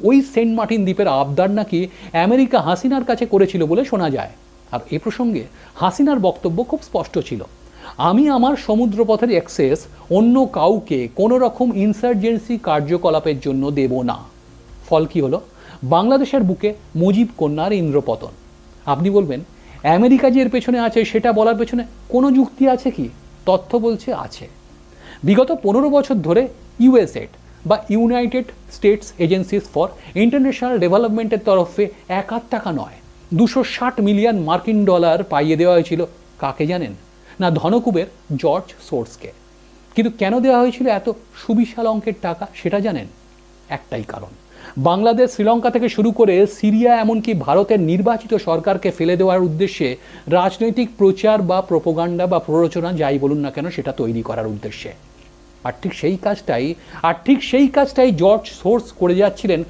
ওই Saint Martin দ্বীপের আবদার নাকি আমেরিকা হাসিনার কাছে করেছিল বলে শোনা যায়। আর এ প্রসঙ্গে হাসিনার বক্তব্য খুব স্পষ্ট ছিল, আমি আমার সমুদ্রপথের অ্যাক্সেস অন্য কাউকে কোনো রকম ইনসার্জেন্সি কার্যকলাপের জন্য দেব না। ফল কি হলো? বাংলাদেশের বুকে মুজিব কন্যার ইন্দ্রপতন। আপনি বলবেন আমেরিকা যে এর পেছনে আছে সেটা বলার পেছনে কোনো যুক্তি আছে কি? তথ্য বলছে আছে। বিগত 15 বছর ধরে ইউএসএড বা United states agencies for international ডেভেলপমেন্টের তরফে এক আধ টাকা নয়, 260 মিলিয়ন মার্কিন ডলার পাইয়ে দেওয়া হয়েছিল। কাকে জানেন? না ধনকুবের জর্জ সোর্সকে। কিন্তু কেন দেওয়া হয়েছিল এত সুবিশাল অঙ্কের টাকা সেটা জানেন? একটাই কারণ, বাংলাদেশ, শ্রীলঙ্কা থেকে শুরু করে সিরিয়া, এমনকি ভারতের নির্বাচিত সরকারকে ফেলে দেওয়ার উদ্দেশ্যে রাজনৈতিক প্রচার বা প্রোপাগান্ডা বা প্ররোচনা যাই বলুন না কেন সেটা তৈরি করার উদ্দেশ্যে। আর ঠিক সেই কাজটাই জর্জ সোর্স করে যাচ্ছিলেন